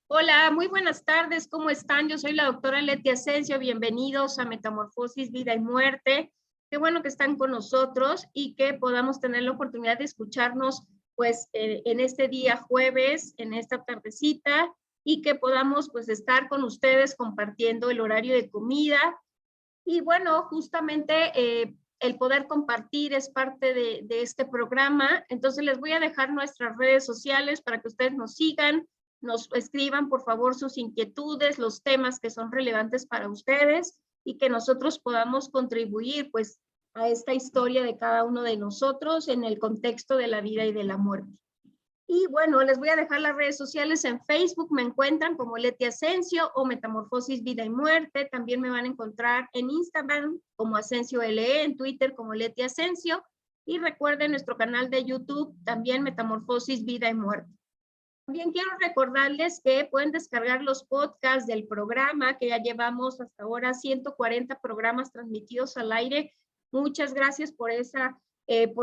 Hola, muy buenas tardes, ¿cómo están? Yo soy la doctora Leti Asensio, bienvenidos a Metamorfosis, Vida y Muerte. Qué bueno que están con nosotros y que podamos tener la oportunidad de escucharnos pues en este día jueves, en esta tardecita, y que podamos pues estar con ustedes compartiendo el horario de comida. Y bueno, justamente el poder compartir es parte de este programa. Entonces les voy a dejar nuestras redes sociales para que ustedes nos sigan, nos escriban por favor sus inquietudes, los temas que son relevantes para ustedes y que nosotros podamos contribuir pues a esta historia de cada uno de nosotros en el contexto de la vida y de la muerte. Y bueno, les voy a dejar las redes sociales. En Facebook me encuentran como Leti Asensio o Metamorfosis Vida y Muerte. También me van a encontrar en Instagram como Asensio LE, en Twitter como Leti Asensio. Y recuerden nuestro canal de YouTube, también Metamorfosis Vida y Muerte. También quiero recordarles que pueden descargar los podcasts del programa, que ya llevamos hasta ahora 140 programas transmitidos al aire. Muchas gracias por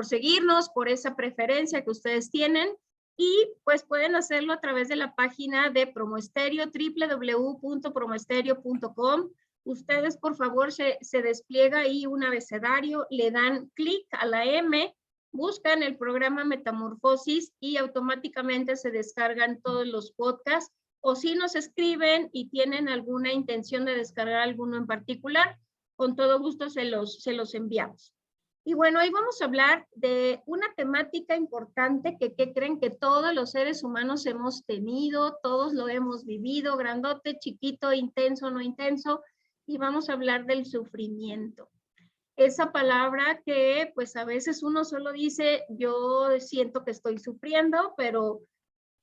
seguirnos, por esa preferencia que ustedes tienen. Y pues pueden hacerlo a través de la página de Promoestereo, www.promoestereo.com. Ustedes, por favor, se despliega ahí un abecedario, le dan clic a la M, buscan el programa Metamorfosis y automáticamente se descargan todos los podcasts. O si nos escriben y tienen alguna intención de descargar alguno en particular, con todo gusto se los enviamos. Y bueno, hoy vamos a hablar de una temática importante que creen que todos los seres humanos hemos tenido, todos lo hemos vivido, grandote, chiquito, intenso, no intenso, y vamos a hablar del sufrimiento. Esa palabra que pues a veces uno solo dice, yo siento que estoy sufriendo, pero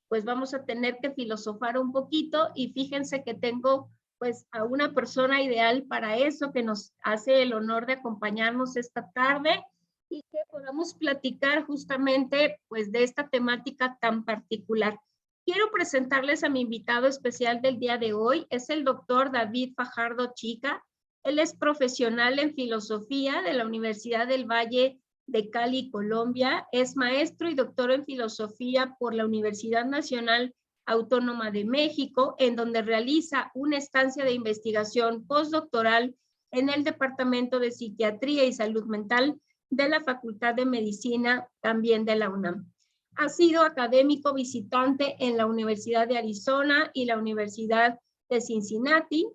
pues vamos a tener que filosofar un poquito y fíjense que tengo pues a una persona ideal para eso, que nos hace el honor de acompañarnos esta tarde y que podamos platicar justamente pues de esta temática tan particular. Quiero presentarles a mi invitado especial del día de hoy, es el doctor David Fajardo Chica. Él es profesional en filosofía de la Universidad del Valle de Cali, Colombia. Es maestro y doctor en filosofía por la Universidad Nacional Autónoma de México, en donde realiza una estancia de investigación postdoctoral en el Departamento de Psiquiatría y Salud Mental de la Facultad de Medicina, también de la UNAM. Ha sido académico visitante en la Universidad de Arizona y la Universidad de Cincinnati.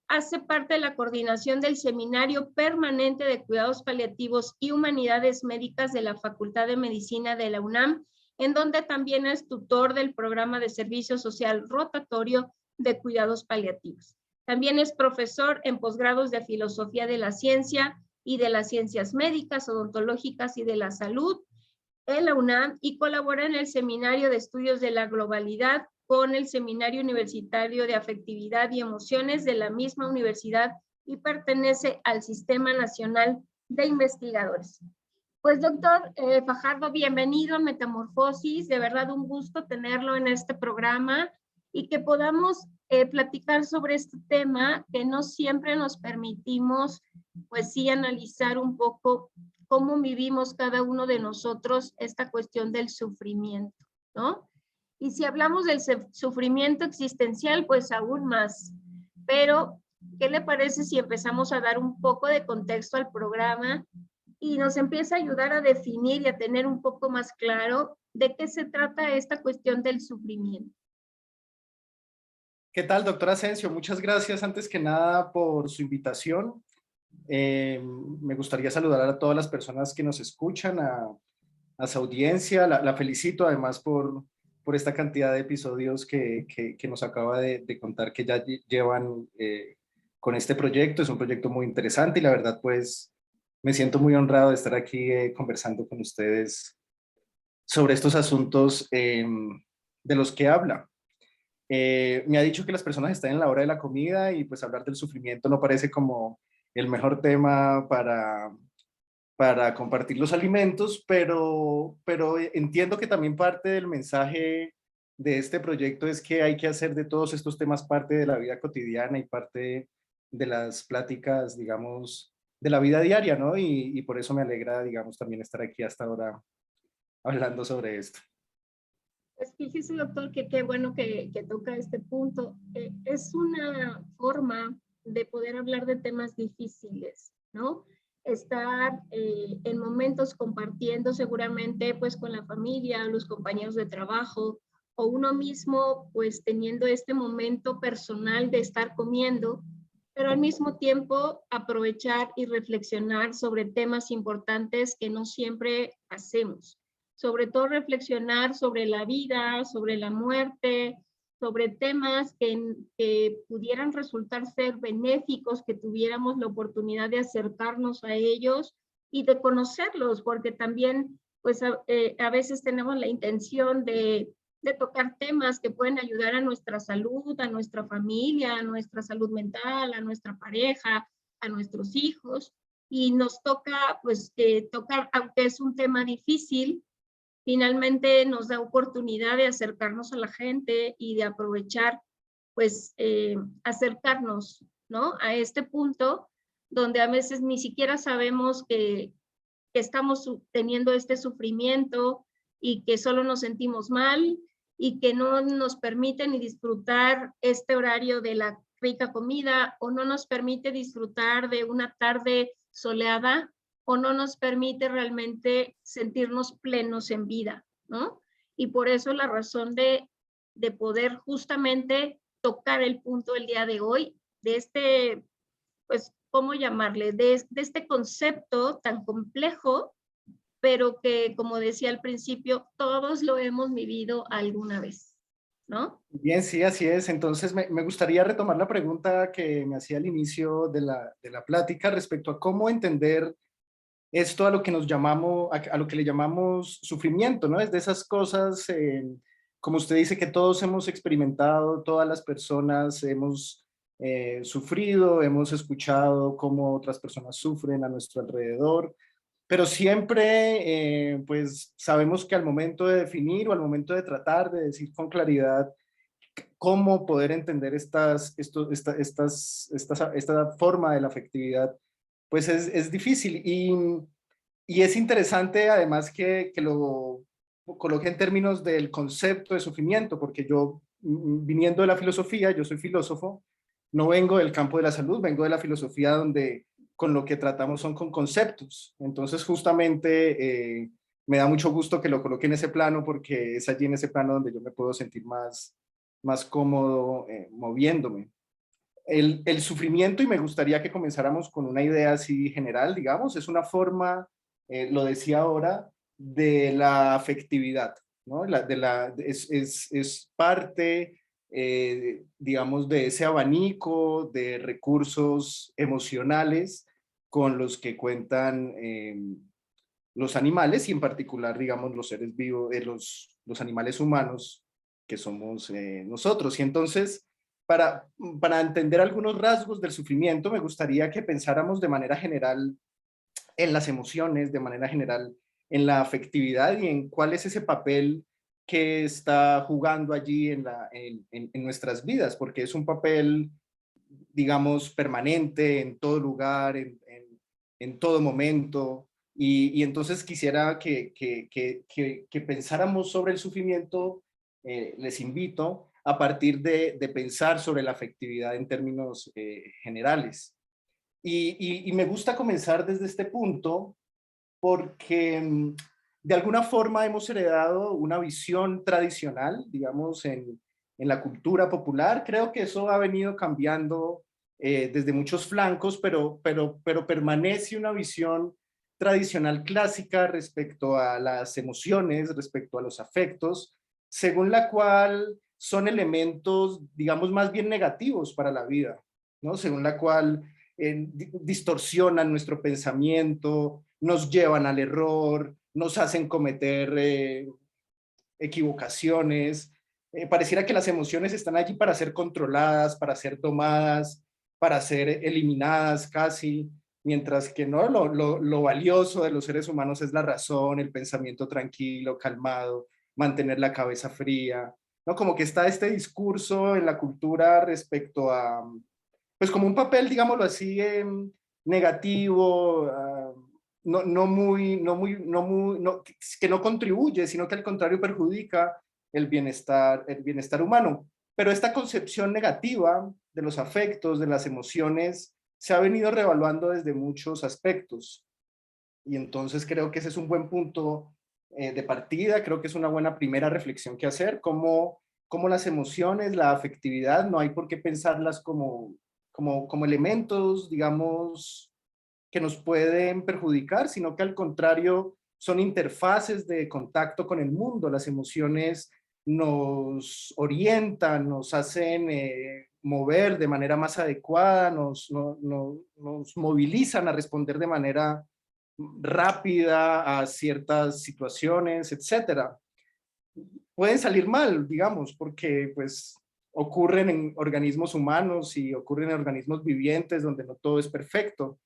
Hace parte de la coordinación del Seminario Permanente de Cuidados Paliativos y Humanidades Médicas de la Facultad de Medicina de la UNAM, en donde también es tutor del programa de servicio social rotatorio de cuidados paliativos. También es profesor en posgrados de filosofía de la ciencia y de las ciencias médicas, odontológicas y de la salud en la UNAM y colabora en el Seminario de Estudios de la Globalidad con el Seminario Universitario de Afectividad y Emociones de la misma universidad y pertenece al Sistema Nacional de Investigadores. Pues doctor Fajardo, bienvenido a Metamorfosis, de verdad un gusto tenerlo en este programa y que podamos platicar sobre este tema que no siempre nos permitimos, pues sí, analizar un poco cómo vivimos cada uno de nosotros esta cuestión del sufrimiento, ¿no? Y si hablamos del sufrimiento existencial, pues aún más. Pero, ¿qué le parece si empezamos a dar un poco de contexto al programa y nos empieza a ayudar a definir y a tener un poco más claro de qué se trata esta cuestión del sufrimiento? ¿Qué tal, doctora Asensio? Muchas gracias antes que nada por su invitación. Me gustaría saludar a todas las personas que nos escuchan, a su audiencia. La felicito además por esta cantidad de episodios que nos acaba de contar que ya llevan con este proyecto. Es un proyecto muy interesante y la verdad pues me siento muy honrado de estar aquí conversando con ustedes sobre estos asuntos de los que habla. Me ha dicho que las personas están en la hora de la comida y pues hablar del sufrimiento no parece como el mejor tema para compartir los alimentos, pero entiendo que también parte del mensaje de este proyecto es que hay que hacer de todos estos temas parte de la vida cotidiana y parte de las pláticas, digamos, de la vida diaria, ¿no? Y por eso me alegra, digamos, también estar aquí hasta ahora hablando sobre esto. Pues fíjese, doctor, que qué bueno que toca este punto. Es una forma de poder hablar de temas difíciles, ¿no? Estar en momentos compartiendo seguramente pues con la familia, los compañeros de trabajo o uno mismo pues teniendo este momento personal de estar comiendo, pero al mismo tiempo aprovechar y reflexionar sobre temas importantes que no siempre hacemos, sobre todo reflexionar sobre la vida, sobre la muerte, sobre temas que pudieran resultar ser benéficos, que tuviéramos la oportunidad de acercarnos a ellos y de conocerlos, porque también pues a veces tenemos la intención de tocar temas que pueden ayudar a nuestra salud, a nuestra familia, a nuestra salud mental, a nuestra pareja, a nuestros hijos, y nos toca pues tocar, aunque es un tema difícil, finalmente nos da oportunidad de acercarnos a la gente y de aprovechar, pues, acercarnos, ¿no? A este punto donde a veces ni siquiera sabemos que estamos teniendo este sufrimiento y que solo nos sentimos mal y que no nos permite ni disfrutar este horario de la rica comida o no nos permite disfrutar de una tarde soleada o no nos permite realmente sentirnos plenos en vida, ¿no? Y por eso la razón de poder justamente tocar el punto el día de hoy, de este, pues, ¿cómo llamarle? De este concepto tan complejo, pero que, como decía al principio, todos lo hemos vivido alguna vez, ¿no? Bien, sí, así es. Entonces, me gustaría retomar la pregunta que me hacía al inicio de la plática respecto a cómo entender esto a lo que nos llamamos, a lo que le llamamos sufrimiento, ¿no? Es de esas cosas, como usted dice, que todos hemos experimentado, todas las personas hemos sufrido, hemos escuchado cómo otras personas sufren a nuestro alrededor, pero siempre, pues, sabemos que al momento de definir o al momento de tratar de decir con claridad cómo poder entender esta forma de la afectividad, pues es difícil. Y es interesante además que lo coloque en términos del concepto de sufrimiento, porque yo, viniendo de la filosofía, yo soy filósofo, no vengo del campo de la salud, vengo de la filosofía donde con lo que tratamos son con conceptos. Entonces, justamente, me da mucho gusto que lo coloque en ese plano, porque es allí en ese plano donde yo me puedo sentir más cómodo moviéndome. El sufrimiento, y me gustaría que comenzáramos con una idea así general, digamos, es una forma, lo decía ahora, de la afectividad, ¿no? Es parte, digamos, de ese abanico de recursos emocionales con los que cuentan los animales y en particular, digamos, los seres vivos, los animales humanos que somos nosotros. Y entonces, para entender algunos rasgos del sufrimiento, me gustaría que pensáramos de manera general en las emociones, de manera general en la afectividad y en cuál es ese papel que está jugando allí en nuestras vidas, porque es un papel, digamos, permanente en todo lugar, en todo momento. Y entonces quisiera que pensáramos sobre el sufrimiento, les invito a partir de pensar sobre la afectividad en términos generales. Y me gusta comenzar desde este punto porque de alguna forma hemos heredado una visión tradicional, digamos, en la cultura popular. Creo que eso ha venido cambiando desde muchos flancos, pero permanece una visión tradicional clásica respecto a las emociones, respecto a los afectos, según la cual son elementos, digamos, más bien negativos para la vida, ¿no? Según la cual distorsionan nuestro pensamiento, nos llevan al error, nos hacen cometer equivocaciones. Pareciera que las emociones están allí para ser controladas, para ser domadas, para ser eliminadas casi, mientras que no, lo valioso de los seres humanos es la razón, el pensamiento tranquilo, calmado, mantener la cabeza fría, ¿no? Como que está este discurso en la cultura respecto a, pues como un papel, digámoslo así, negativo, no muy, que no contribuye, sino que al contrario perjudica el bienestar humano. Pero esta concepción negativa de los afectos, de las emociones, se ha venido reevaluando desde muchos aspectos. Y entonces creo que ese es un buen punto de partida, creo que es una buena primera reflexión que hacer, cómo las emociones, la afectividad, no hay por qué pensarlas como elementos, digamos, que nos pueden perjudicar, sino que al contrario son interfaces de contacto con el mundo. Las emociones nos orientan, nos hacen mover de manera más adecuada, nos movilizan a responder de manera rápida a ciertas situaciones, etcétera. Pueden salir mal, digamos, porque pues ocurren en organismos humanos y ocurren en organismos vivientes donde no todo es perfecto,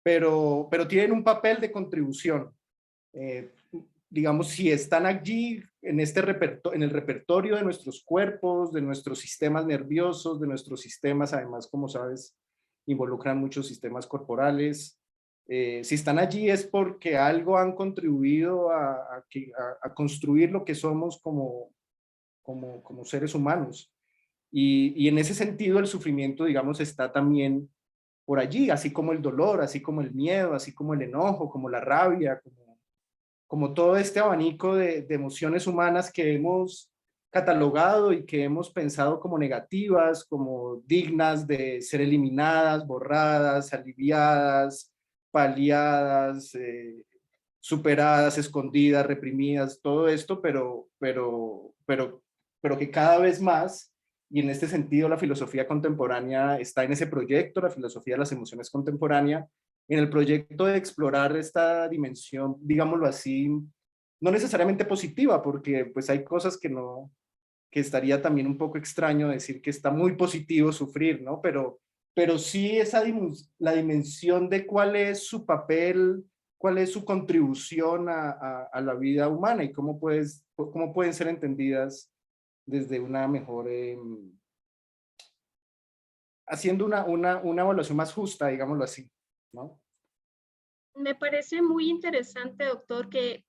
pero tienen un papel de contribución. Digamos, si están allí en el repertorio de nuestros cuerpos, de nuestros sistemas nerviosos, de nuestros sistemas, además, como sabes, involucran muchos sistemas corporales. Si están allí es porque algo han contribuido a construir lo que somos como seres humanos. Y en ese sentido el sufrimiento, digamos, está también por allí, así como el dolor, así como el miedo, así como el enojo, como la rabia, como todo este abanico de emociones humanas que hemos catalogado y que hemos pensado como negativas, como dignas de ser eliminadas, borradas, aliviadas, paliadas, superadas, escondidas, reprimidas, todo esto, pero que cada vez más, y en este sentido la filosofía contemporánea está en ese proyecto, la filosofía de las emociones contemporánea, en el proyecto de explorar esta dimensión, digámoslo así, no necesariamente positiva, porque pues hay cosas que estaría también un poco extraño decir que está muy positivo sufrir, ¿no? Pero sí la dimensión de cuál es su papel, cuál es su contribución a la vida humana y cómo pueden ser entendidas desde una mejor, haciendo una evaluación más justa, digámoslo así, ¿no? Me parece muy interesante, doctor, que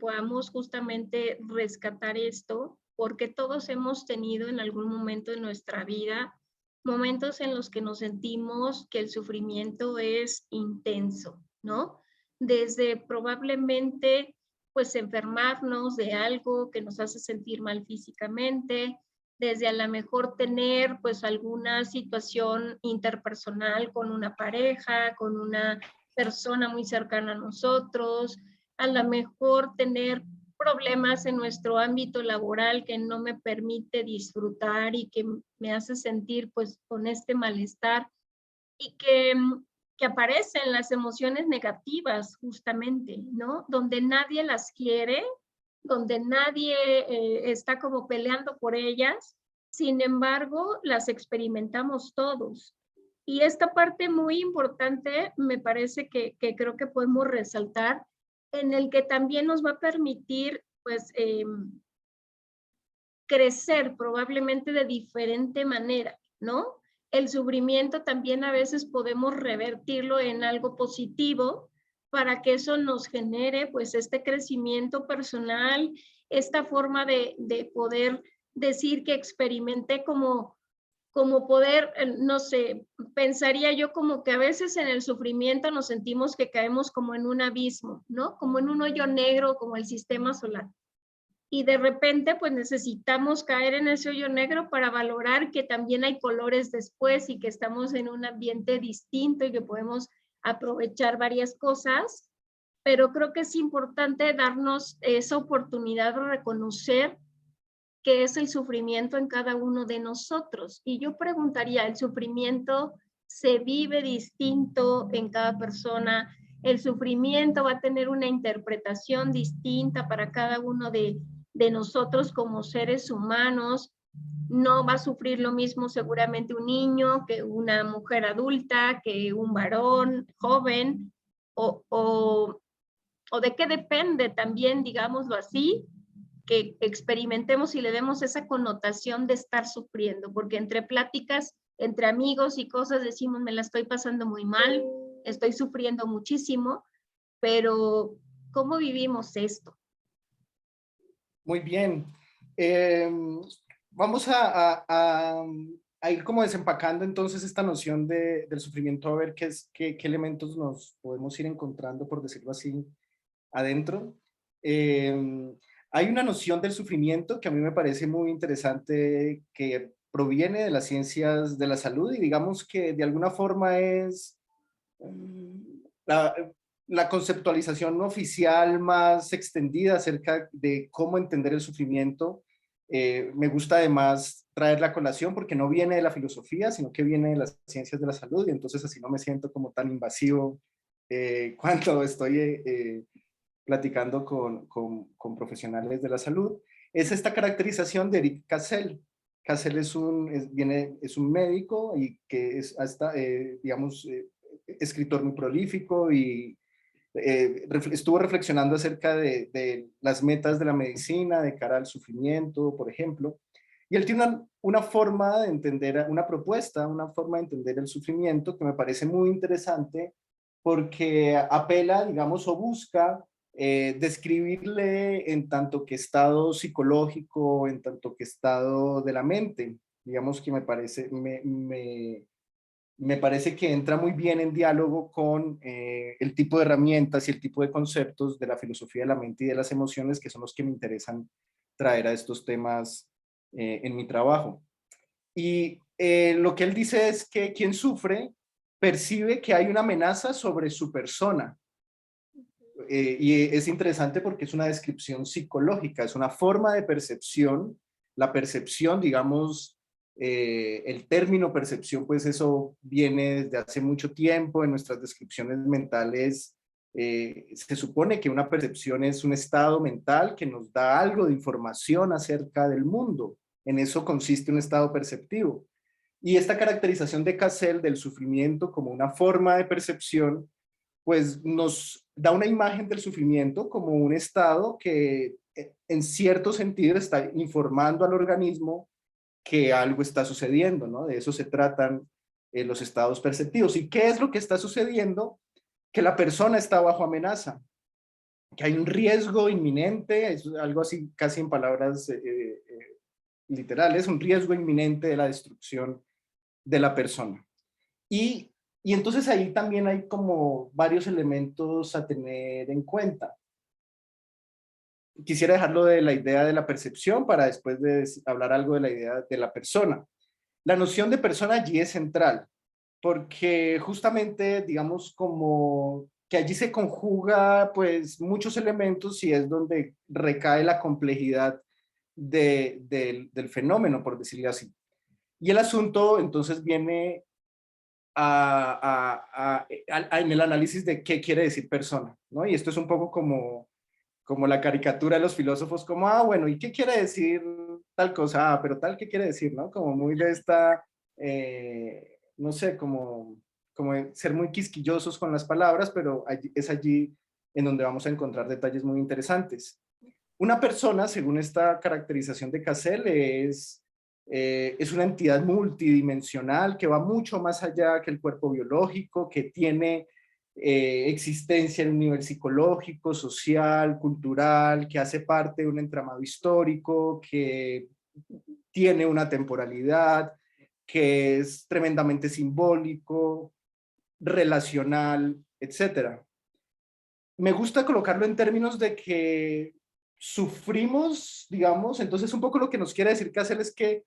podamos justamente rescatar esto, porque todos hemos tenido en algún momento de nuestra vida momentos en los que nos sentimos que el sufrimiento es intenso, ¿no? Desde probablemente pues enfermarnos de algo que nos hace sentir mal físicamente, desde a lo mejor tener pues alguna situación interpersonal con una pareja, con una persona muy cercana a nosotros, a lo mejor tener problemas en nuestro ámbito laboral que no me permite disfrutar y que me hace sentir pues con este malestar y que aparecen las emociones negativas justamente, ¿no? Donde nadie las quiere, donde nadie está como peleando por ellas, sin embargo, las experimentamos todos. Y esta parte muy importante me parece que creo que podemos resaltar, en el que también nos va a permitir, pues, crecer probablemente de diferente manera, ¿no? El sufrimiento también a veces podemos revertirlo en algo positivo para que eso nos genere, pues, este crecimiento personal, esta forma de poder decir que experimenté como poder, no sé, pensaría yo como que a veces en el sufrimiento nos sentimos que caemos como en un abismo, ¿no? Como en un hoyo negro, como el sistema solar. Y de repente, pues necesitamos caer en ese hoyo negro para valorar que también hay colores después y que estamos en un ambiente distinto y que podemos aprovechar varias cosas. Pero creo que es importante darnos esa oportunidad de reconocer qué es el sufrimiento en cada uno de nosotros. Y yo preguntaría, ¿el sufrimiento se vive distinto en cada persona? ¿El sufrimiento va a tener una interpretación distinta para cada uno de nosotros como seres humanos? No va a sufrir lo mismo seguramente un niño que una mujer adulta, que un varón joven, o de qué depende también, digámoslo así, que experimentemos y le demos esa connotación de estar sufriendo, porque entre pláticas, entre amigos y cosas decimos, me la estoy pasando muy mal, estoy sufriendo muchísimo, pero ¿cómo vivimos esto? Muy bien. Eh, vamos a ir como desempacando entonces esta noción del sufrimiento, a ver qué elementos nos podemos ir encontrando, por decirlo así, adentro. Eh, hay una noción del sufrimiento que a mí me parece muy interesante, que proviene de las ciencias de la salud y digamos que de alguna forma es la, la conceptualización oficial más extendida acerca de cómo entender el sufrimiento. Me gusta además traer la colación porque no viene de la filosofía, sino que viene de las ciencias de la salud y entonces así no me siento como tan invasivo cuando estoy platicando con profesionales de la salud. Es esta caracterización de Eric Cassel. Cassel es un médico y que es hasta, digamos, escritor muy prolífico y estuvo reflexionando acerca de las metas de la medicina de cara al sufrimiento, por ejemplo. Y él tiene una forma de entender, una propuesta, una forma de entender el sufrimiento que me parece muy interesante porque apela, digamos, o busca describirle en tanto que estado psicológico, en tanto que estado de la mente. Digamos que me parece que entra muy bien en diálogo con el tipo de herramientas y el tipo de conceptos de la filosofía de la mente y de las emociones, que son los que me interesan traer a estos temas en mi trabajo. Y lo que él dice es que quien sufre percibe que hay una amenaza sobre su persona. Y es interesante porque es una descripción psicológica, es una forma de percepción. La percepción, digamos, el término percepción, pues eso viene desde hace mucho tiempo en nuestras descripciones mentales. Se supone que una percepción es un estado mental que nos da algo de información acerca del mundo. En eso consiste un estado perceptivo. Y esta caracterización de Cassel del sufrimiento como una forma de percepción pues nos da una imagen del sufrimiento como un estado que en cierto sentido está informando al organismo que algo está sucediendo, ¿no? De eso se tratan los estados perceptivos. ¿Y qué es lo que está sucediendo? Que la persona está bajo amenaza, que hay un riesgo inminente, es algo así casi en palabras literales, un riesgo inminente de la destrucción de la persona. Y, y entonces ahí también hay como varios elementos a tener en cuenta. Quisiera dejarlo de la idea de la percepción para después de hablar algo de la idea de la persona. La noción de persona allí es central, porque justamente, digamos, como que allí se conjuga pues muchos elementos y es donde recae la complejidad del fenómeno, por decirlo así. Y el asunto entonces viene en el análisis de qué quiere decir persona, ¿no? Y esto es un poco como la caricatura de los filósofos, como, bueno, ¿y qué quiere decir tal cosa? Pero tal, ¿qué quiere decir, no? Como muy de esta, no sé, como ser muy quisquillosos con las palabras, pero es allí en donde vamos a encontrar detalles muy interesantes. Una persona, según esta caracterización de Cassel, es una entidad multidimensional que va mucho más allá que el cuerpo biológico, que tiene existencia en un nivel psicológico, social, cultural, que hace parte de un entramado histórico, que tiene una temporalidad, que es tremendamente simbólico, relacional, etcétera. Me gusta colocarlo en términos de que sufrimos, digamos, entonces un poco lo que nos quiere decir Cassel es que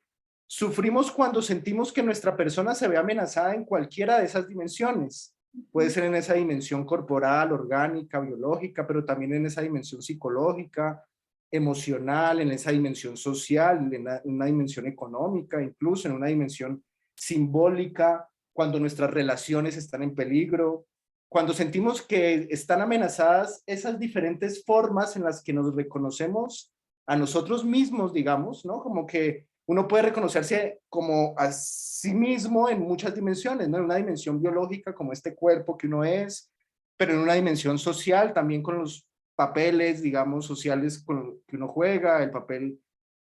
sufrimos cuando sentimos que nuestra persona se ve amenazada en cualquiera de esas dimensiones. Puede ser en esa dimensión corporal, orgánica, biológica, pero también en esa dimensión psicológica, emocional, en esa dimensión social, en una dimensión económica, incluso en una dimensión simbólica, cuando nuestras relaciones están en peligro, cuando sentimos que están amenazadas esas diferentes formas en las que nos reconocemos a nosotros mismos, digamos, ¿no? Como que uno puede reconocerse como a sí mismo en muchas dimensiones, ¿no? En una dimensión biológica como este cuerpo que uno es, pero en una dimensión social también con los papeles, digamos, sociales con que uno juega, el papel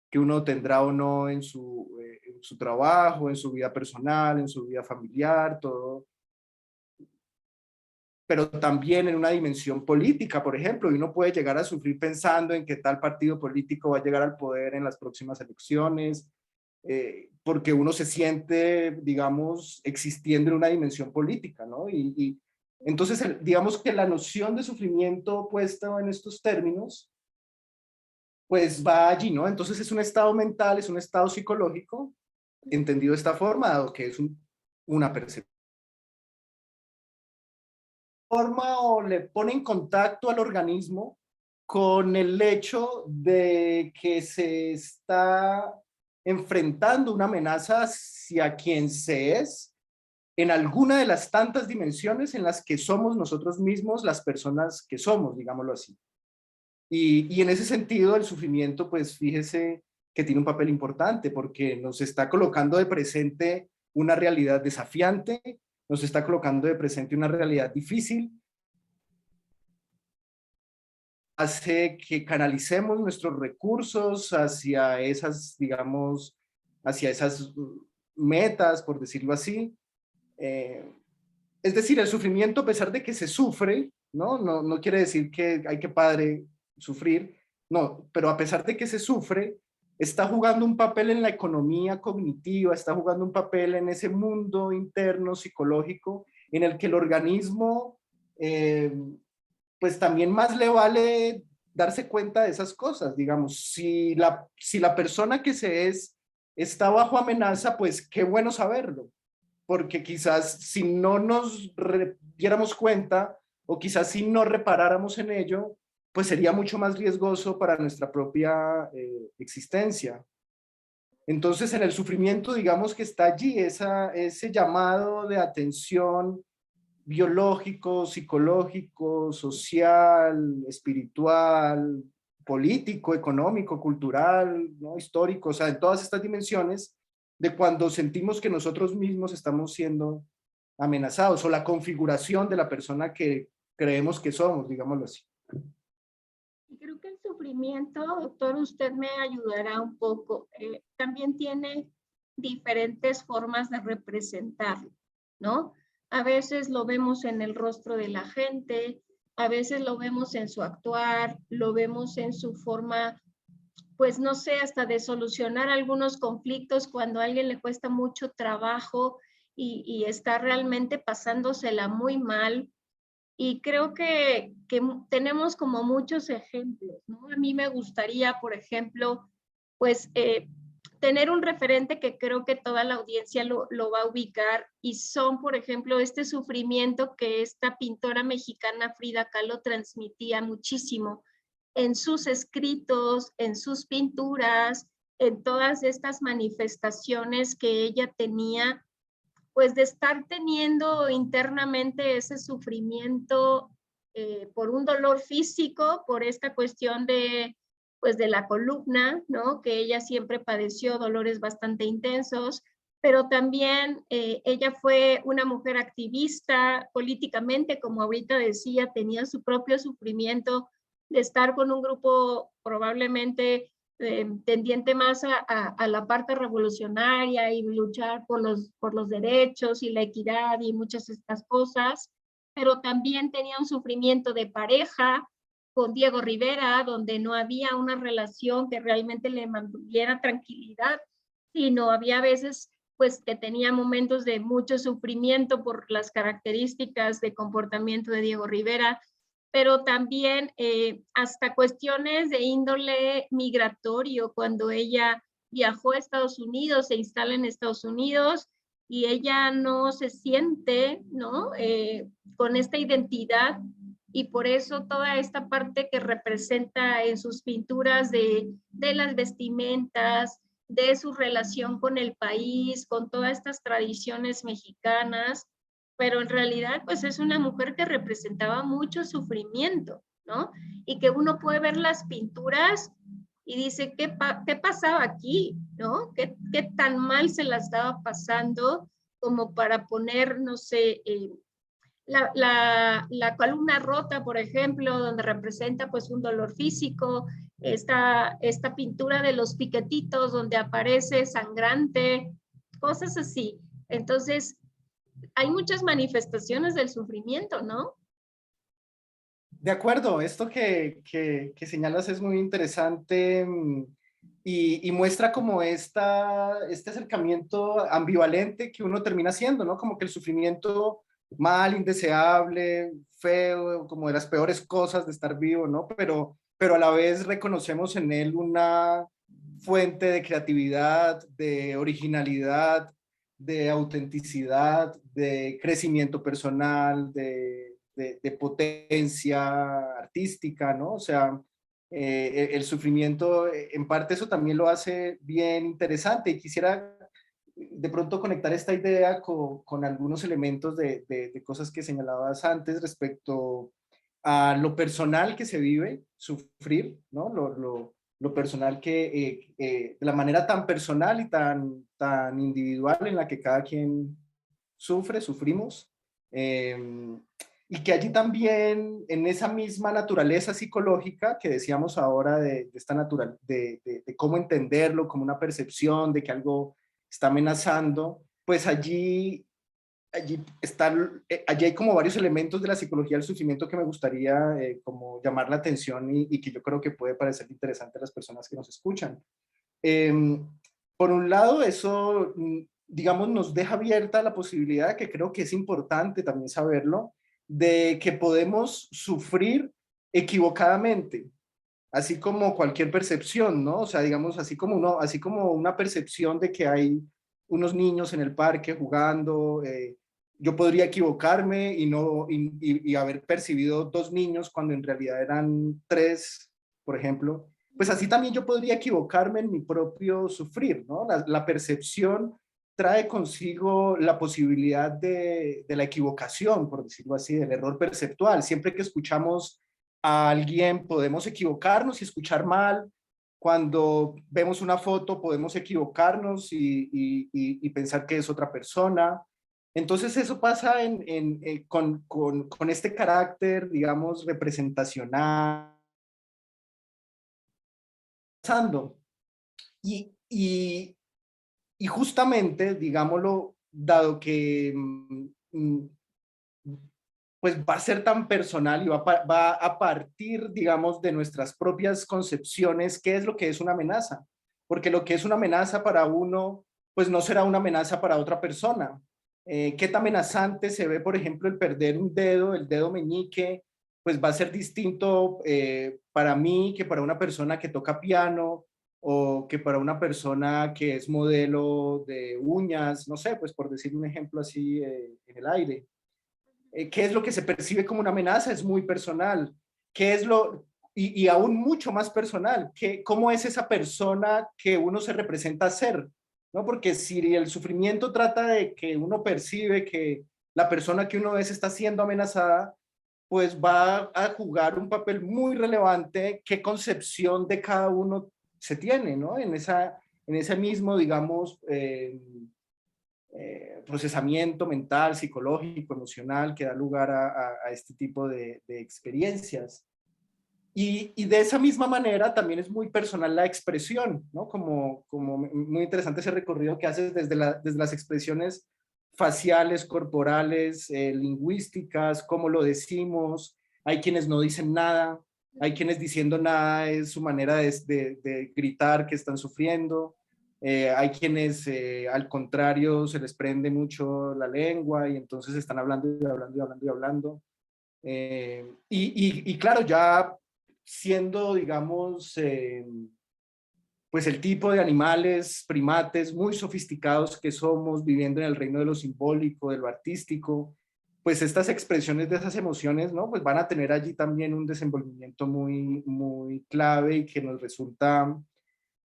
que uno tendrá o no en su trabajo, en su vida personal, en su vida familiar, todo pero también en una dimensión política, por ejemplo, y uno puede llegar a sufrir pensando en que tal partido político va a llegar al poder en las próximas elecciones, porque uno se siente, digamos, existiendo en una dimensión política, ¿no? Y entonces, digamos que la noción de sufrimiento puesta en estos términos, pues va allí, ¿no? Entonces es un estado mental, es un estado psicológico, entendido de esta forma, dado que es una percepción. Forma o le pone en contacto al organismo con el hecho de que se está enfrentando una amenaza hacia quien se es en alguna de las tantas dimensiones en las que somos nosotros mismos las personas que somos, digámoslo así. Y en ese sentido el sufrimiento, pues fíjese que tiene un papel importante porque nos está colocando de presente una realidad desafiante, nos está colocando de presente una realidad difícil, hace que canalicemos nuestros recursos hacia esas, digamos, hacia esas metas, por decirlo así. Es decir, el sufrimiento, a pesar de que se sufre, no quiere decir que hay que padre sufrir, no, pero a pesar de que se sufre, está jugando un papel en la economía cognitiva, está jugando un papel en ese mundo interno psicológico en el que el organismo, pues también más le vale darse cuenta de esas cosas, digamos, si la persona que se es está bajo amenaza, pues qué bueno saberlo, porque quizás si no nos diéramos cuenta o quizás si no reparáramos en ello, pues sería mucho más riesgoso para nuestra propia existencia. Entonces, en el sufrimiento, digamos que está allí ese llamado de atención biológico, psicológico, social, espiritual, político, económico, cultural, ¿no? Histórico, o sea, en todas estas dimensiones de cuando sentimos que nosotros mismos estamos siendo amenazados o la configuración de la persona que creemos que somos, digámoslo así. Y creo que el sufrimiento, doctor, usted me ayudará un poco. También tiene diferentes formas de representarlo, ¿no? A veces lo vemos en el rostro de la gente, a veces lo vemos en su actuar, lo vemos en su forma, pues no sé, hasta de solucionar algunos conflictos cuando a alguien le cuesta mucho trabajo y está realmente pasándosela muy mal. Y creo que tenemos como muchos ejemplos, ¿no? A mí me gustaría, por ejemplo, pues tener un referente que creo que toda la audiencia lo va a ubicar y son, por ejemplo, este sufrimiento que esta pintora mexicana Frida Kahlo transmitía muchísimo en sus escritos, en sus pinturas, en todas estas manifestaciones que ella tenía, pues de estar teniendo internamente ese sufrimiento por un dolor físico, por esta cuestión de, pues de la columna, ¿no? Que ella siempre padeció dolores bastante intensos, pero también ella fue una mujer activista políticamente, como ahorita decía, tenía su propio sufrimiento de estar con un grupo probablemente tendiente más a la parte revolucionaria y luchar por los derechos y la equidad y muchas de estas cosas, pero también tenía un sufrimiento de pareja con Diego Rivera, donde no había una relación que realmente le mantuviera tranquilidad, sino había veces pues que tenía momentos de mucho sufrimiento por las características de comportamiento de Diego Rivera, pero también hasta cuestiones de índole migratorio, cuando ella viajó a Estados Unidos, se instala en Estados Unidos y ella no se siente, ¿no? Con esta identidad y por eso toda esta parte que representa en sus pinturas de las vestimentas, de su relación con el país, con todas estas tradiciones mexicanas, pero en realidad pues es una mujer que representaba mucho sufrimiento, ¿no? Y que uno puede ver las pinturas y dice, ¿qué pasaba aquí? ¿No? ¿Qué tan mal se la estaba pasando como para poner, no sé, la columna rota, por ejemplo, donde representa pues un dolor físico, esta pintura de los piquetitos donde aparece sangrante, cosas así. Entonces, hay muchas manifestaciones del sufrimiento, ¿no? De acuerdo, esto que señalas es muy interesante, y muestra como este acercamiento ambivalente que uno termina haciendo, ¿no? Como que el sufrimiento mal, indeseable, feo, como de las peores cosas de estar vivo, ¿no? Pero a la vez reconocemos en él una fuente de creatividad, de originalidad, de autenticidad, de crecimiento personal, de potencia artística, ¿no? O sea, el sufrimiento, en parte eso también lo hace bien interesante, y quisiera de pronto conectar esta idea con algunos elementos de cosas que señalabas antes respecto a lo personal que se vive, sufrir, ¿no? Lo personal de la manera tan personal y tan individual en la que cada quien sufrimos. eh, y que allí también, en esa misma naturaleza psicológica que decíamos ahora de esta de cómo entenderlo como una percepción de que algo está amenazando, pues allí hay como varios elementos de la psicología del sufrimiento que me gustaría como llamar la atención, y que yo creo que puede parecer interesante a las personas que nos escuchan. Eh, por un lado, eso, digamos, nos deja abierta la posibilidad, que creo que es importante también saberlo, de que podemos sufrir equivocadamente, así como cualquier percepción, ¿no? O sea, digamos, así como una percepción de que hay unos niños en el parque jugando, yo podría equivocarme y haber percibido dos niños cuando en realidad eran tres, por ejemplo. Pues así también yo podría equivocarme en mi propio sufrir, ¿no? La percepción trae consigo la posibilidad de la equivocación, por decirlo así, del error perceptual. Siempre que escuchamos a alguien podemos equivocarnos y escuchar mal. Cuando vemos una foto podemos equivocarnos y pensar que es otra persona. Entonces eso pasa con este carácter, digamos, representacional. Y, y, y justamente, digámoslo, dado que pues va a ser tan personal y va a partir, digamos, de nuestras propias concepciones, qué es lo que es una amenaza. Porque lo que es una amenaza para uno, pues no será una amenaza para otra persona. ¿Qué tan amenazante se ve, por ejemplo, el perder un dedo, el dedo meñique? Pues va a ser distinto para mí que para una persona que toca piano, o que para una persona que es modelo de uñas, no sé, pues por decir un ejemplo así en el aire. ¿Qué es lo que se percibe como una amenaza? Es muy personal. ¿Qué es y aún mucho más personal, cómo es esa persona que uno se representa ser? ¿No? Porque si el sufrimiento trata de que uno percibe que la persona que uno es está siendo amenazada, pues va a jugar un papel muy relevante qué concepción de cada uno se tiene, ¿no? En ese mismo, digamos, procesamiento mental, psicológico, emocional, que da lugar a este tipo de experiencias. Y de esa misma manera también es muy personal la expresión, ¿no? Como muy interesante ese recorrido que haces desde las expresiones faciales, corporales, lingüísticas, cómo lo decimos. Hay quienes no dicen nada, hay quienes diciendo nada es su manera de gritar que están sufriendo. Hay quienes, al contrario, se les prende mucho la lengua y entonces están hablando y hablando y hablando y hablando. Y claro, ya siendo, digamos, pues el tipo de animales, primates muy sofisticados que somos, viviendo en el reino de lo simbólico, de lo artístico, pues estas expresiones de esas emociones, ¿no? Pues van a tener allí también un desenvolvimiento muy, muy clave y que nos resulta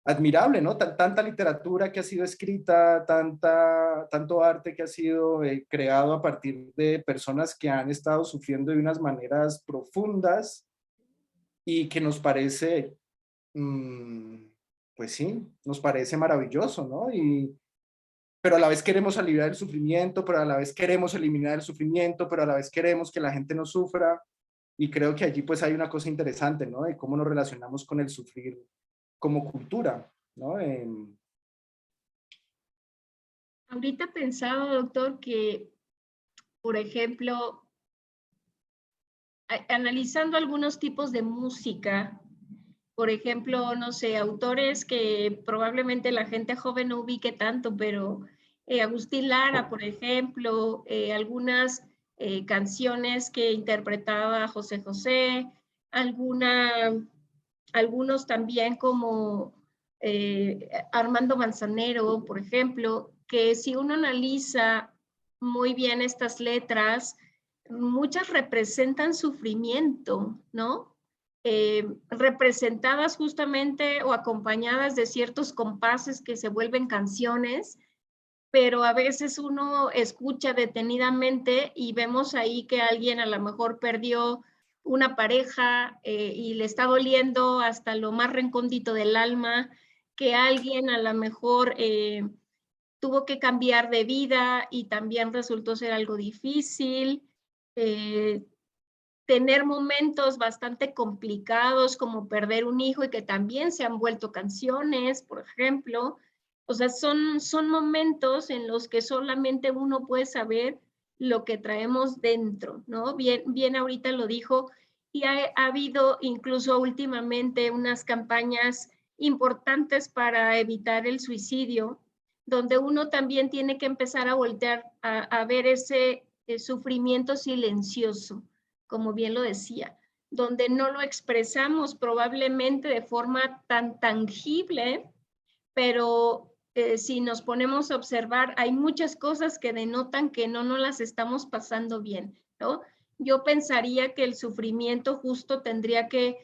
admirable, ¿no? Tanta literatura que ha sido escrita, tanto arte que ha sido creado a partir de personas que han estado sufriendo de unas maneras profundas y que nos parece, mm, pues sí, nos parece maravilloso, ¿no? Pero a la vez queremos aliviar el sufrimiento, pero a la vez queremos eliminar el sufrimiento, pero a la vez queremos que la gente no sufra. Y creo que allí pues hay una cosa interesante, ¿no? De cómo nos relacionamos con el sufrir como cultura, ¿no? Ahorita pensaba, doctor, que, por ejemplo, analizando algunos tipos de música, por ejemplo, no sé, autores que probablemente la gente joven no ubique tanto, pero Agustín Lara, por ejemplo, algunas canciones que interpretaba José José, algunos también como Armando Manzanero, por ejemplo, que si uno analiza muy bien estas letras, muchas representan sufrimiento, ¿no? Representadas justamente o acompañadas de ciertos compases que se vuelven canciones, pero a veces uno escucha detenidamente y vemos ahí que alguien a lo mejor perdió una pareja y le está doliendo hasta lo más recóndito del alma, que alguien a lo mejor tuvo que cambiar de vida y también resultó ser algo difícil. Eh, Tener momentos bastante complicados como perder un hijo y que también se han vuelto canciones, por ejemplo. O sea, son momentos en los que solamente uno puede saber lo que traemos dentro, ¿no? Bien ahorita lo dijo, y ha habido incluso últimamente unas campañas importantes para evitar el suicidio, donde uno también tiene que empezar a voltear a ver ese sufrimiento silencioso, como bien lo decía, donde no lo expresamos probablemente de forma tan tangible, pero si nos ponemos a observar, hay muchas cosas que denotan que no nos las estamos pasando bien, ¿no? Yo pensaría que el sufrimiento justo tendría que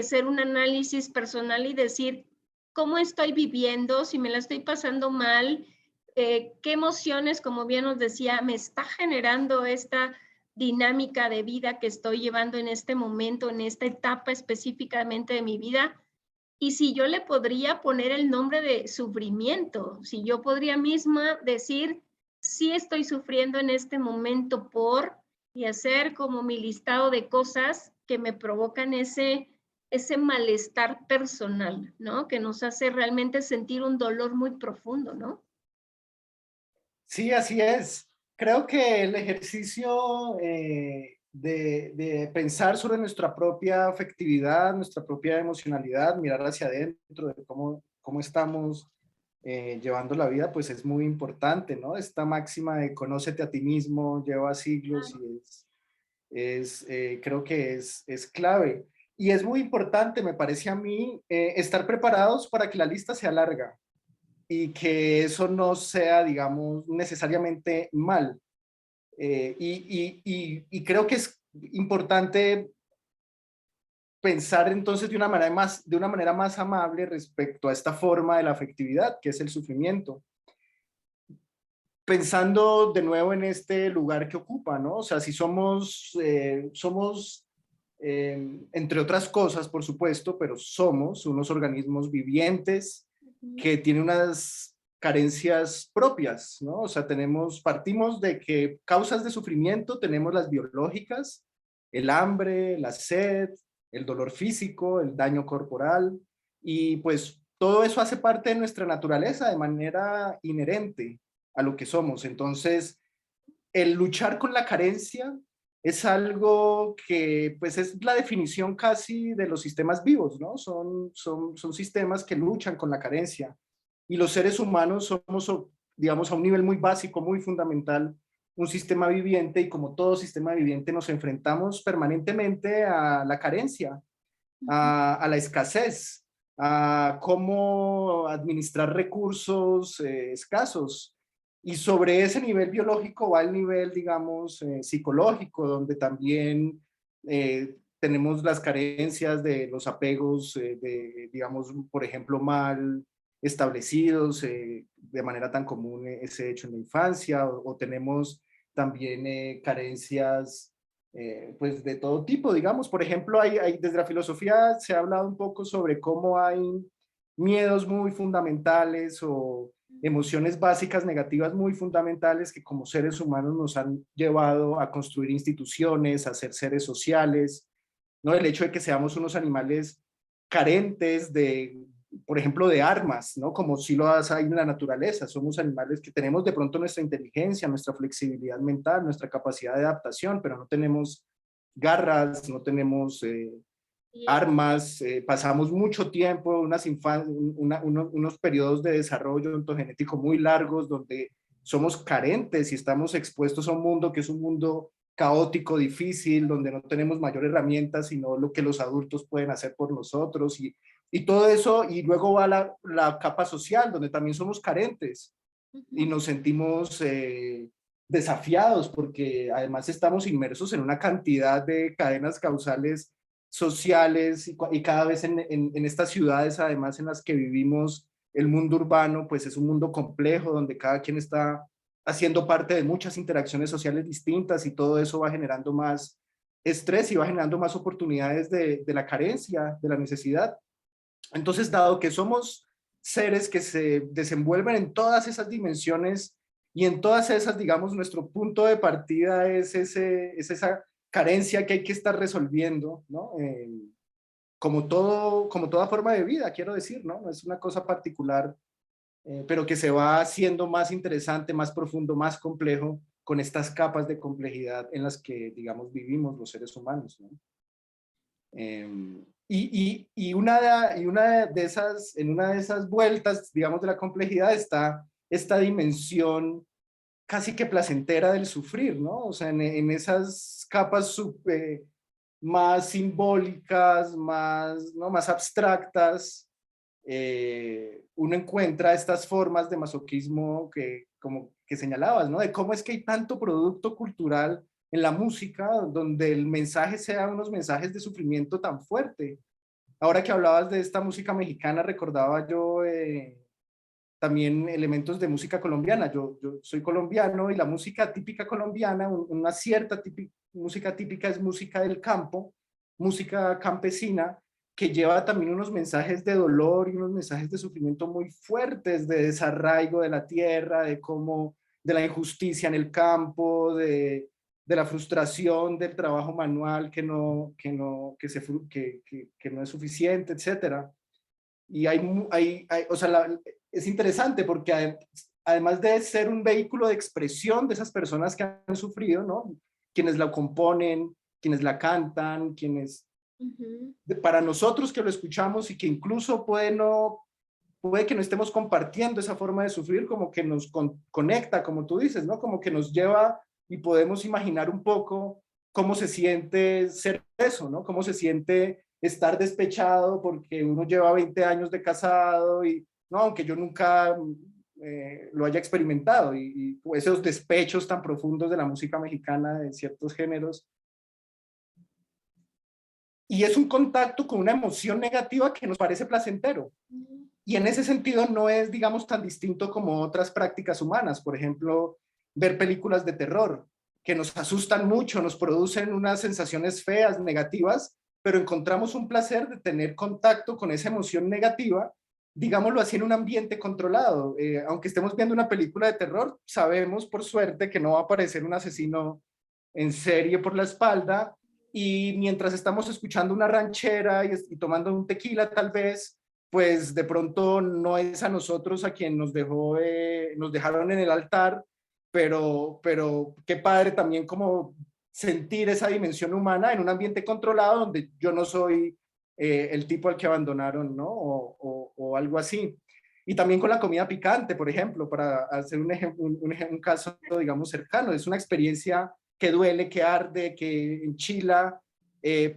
ser un análisis personal y decir, ¿cómo estoy viviendo? Si me la estoy pasando mal, ¿qué emociones, como bien nos decía, me está generando esta dinámica de vida que estoy llevando en este momento, en esta etapa específicamente de mi vida? Y si yo le podría poner el nombre de sufrimiento, si yo podría misma decir, sí estoy sufriendo en este momento por, y hacer como mi listado de cosas que me provocan ese malestar personal, ¿no? Que nos hace realmente sentir un dolor muy profundo, ¿no? Sí, así es. Creo que el ejercicio de pensar sobre nuestra propia afectividad, nuestra propia emocionalidad, mirar hacia adentro de cómo estamos llevando la vida, pues es muy importante, ¿no? Esta máxima de conócete a ti mismo lleva siglos y creo que es clave. Y es muy importante, me parece a mí, estar preparados para que la lista sea larga y que eso no sea, digamos, necesariamente mal. Y creo que es importante pensar entonces de una manera más amable respecto a esta forma de la afectividad, que es el sufrimiento. Pensando de nuevo en este lugar que ocupa, ¿no? O sea, si somos entre otras cosas, por supuesto, pero somos unos organismos vivientes que tienen unas carencias propias, ¿no? O sea, partimos de que causas de sufrimiento tenemos las biológicas, el hambre, la sed, el dolor físico, el daño corporal, y pues todo eso hace parte de nuestra naturaleza de manera inherente a lo que somos. Entonces, el luchar con la carencia es algo que pues es la definición casi de los sistemas vivos, ¿no? Son sistemas que luchan con la carencia y los seres humanos somos, digamos, a un nivel muy básico, muy fundamental, un sistema viviente y como todo sistema viviente nos enfrentamos permanentemente a la carencia, a la escasez, a cómo administrar recursos escasos. Y sobre ese nivel biológico va el nivel, digamos, psicológico, donde también tenemos las carencias de los apegos, digamos, por ejemplo, mal establecidos, de manera tan común ese hecho en la infancia, o tenemos también carencias pues de todo tipo, digamos. Por ejemplo, desde la filosofía se ha hablado un poco sobre cómo hay miedos muy fundamentales o emociones básicas negativas muy fundamentales que como seres humanos nos han llevado a construir instituciones, a ser seres sociales, ¿no? El hecho de que seamos unos animales carentes de, por ejemplo, de armas, ¿no? Como si lo hay en la naturaleza. Somos animales que tenemos de pronto nuestra inteligencia, nuestra flexibilidad mental, nuestra capacidad de adaptación, pero no tenemos garras, no tenemos armas, pasamos mucho tiempo, unos periodos de desarrollo ontogenético muy largos donde somos carentes y estamos expuestos a un mundo que es un mundo caótico, difícil, donde no tenemos mayor herramientas, sino lo que los adultos pueden hacer por nosotros y todo eso, y luego va la capa social, donde también somos carentes y nos sentimos desafiados porque además estamos inmersos en una cantidad de cadenas causales sociales y cada vez en estas ciudades además en las que vivimos el mundo urbano pues es un mundo complejo donde cada quien está haciendo parte de muchas interacciones sociales distintas y todo eso va generando más estrés y va generando más oportunidades de la carencia, de la necesidad. Entonces, dado que somos seres que se desenvuelven en todas esas dimensiones y en todas esas, digamos, nuestro punto de partida es esa carencia que hay que estar resolviendo, ¿no? Como toda forma de vida, quiero decir, ¿no? No es una cosa particular, pero que se va haciendo más interesante, más profundo, más complejo con estas capas de complejidad en las que, digamos, vivimos los seres humanos, ¿no? Y una de esas, en una de esas vueltas, digamos, de la complejidad está esta dimensión casi que placentera del sufrir, ¿no? O sea, en esas capas más simbólicas, más, ¿no? Más abstractas, uno encuentra estas formas de masoquismo que, como que señalabas, ¿no? De cómo es que hay tanto producto cultural en la música donde el mensaje sea unos mensajes de sufrimiento tan fuerte. Ahora que hablabas de esta música mexicana, recordaba yo también elementos de música colombiana. Yo soy colombiano y la música típica colombiana, una cierta música típica es música del campo, música campesina, que lleva también unos mensajes de dolor y unos mensajes de sufrimiento muy fuertes, de desarraigo de la tierra, de cómo, de la injusticia en el campo, de la frustración del trabajo manual que no es suficiente, etcétera. Y o sea, es interesante porque además de ser un vehículo de expresión de esas personas que han sufrido, ¿no? Quienes la componen, quienes la cantan, quienes, para nosotros que lo escuchamos y que incluso puede que no estemos compartiendo esa forma de sufrir, como que nos conecta, como tú dices, ¿no? Como que nos lleva y podemos imaginar un poco cómo se siente ser eso, ¿no? Cómo se siente estar despechado porque uno lleva 20 años de casado y, no, aunque yo nunca lo haya experimentado y esos despechos tan profundos de la música mexicana de ciertos géneros. Y es un contacto con una emoción negativa que nos parece placentero. Y en ese sentido no es, digamos, tan distinto como otras prácticas humanas. Por ejemplo, ver películas de terror que nos asustan mucho, nos producen unas sensaciones feas, negativas, pero encontramos un placer de tener contacto con esa emoción negativa, digámoslo así, en un ambiente controlado. Aunque estemos viendo una película de terror, sabemos por suerte que no va a aparecer un asesino en serie por la espalda, y mientras estamos escuchando una ranchera y tomando un tequila tal vez, pues de pronto no es a nosotros a quien nos dejaron en el altar, pero qué padre también como sentir esa dimensión humana en un ambiente controlado donde yo no soy el tipo al que abandonaron, ¿no? O algo así. Y también con la comida picante, por ejemplo, para hacer un caso, digamos, cercano. Es una experiencia que duele, que arde, que enchila,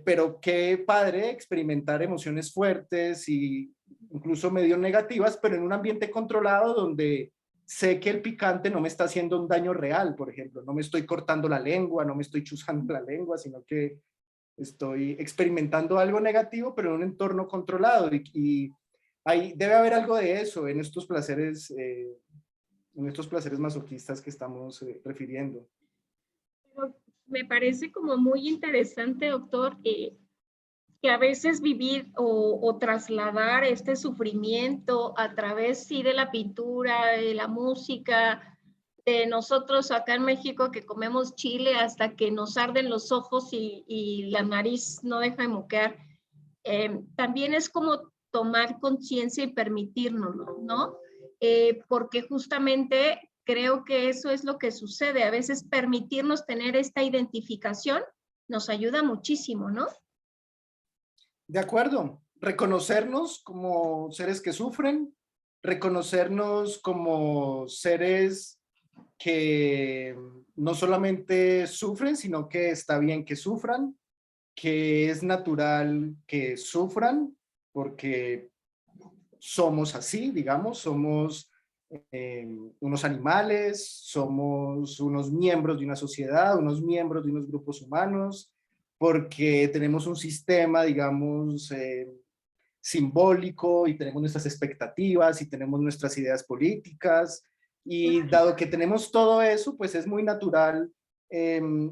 pero qué padre experimentar emociones fuertes y incluso medio negativas, pero en un ambiente controlado donde sé que el picante no me está haciendo un daño real, por ejemplo, no me estoy cortando la lengua, no me estoy chuzando la lengua, sino que estoy experimentando algo negativo, pero en un entorno controlado y debe haber algo de eso en estos placeres masoquistas que estamos refiriendo. Me parece como muy interesante, doctor, que a veces vivir o trasladar este sufrimiento a través, sí, de la pintura, de la música, de nosotros acá en México que comemos chile hasta que nos arden los ojos y la nariz no deja de moquear, también es como tomar conciencia y permitírnoslo, ¿no? Porque justamente creo que eso es lo que sucede, a veces permitirnos tener esta identificación nos ayuda muchísimo, ¿no? De acuerdo, reconocernos como seres que sufren, reconocernos como seres que no solamente sufren, sino que está bien que sufran, que es natural que sufran, porque somos así, digamos, somos unos animales, somos unos miembros de una sociedad, unos miembros de unos grupos humanos, porque tenemos un sistema, digamos, simbólico y tenemos nuestras expectativas y tenemos nuestras ideas políticas. Y dado que tenemos todo eso, pues es muy natural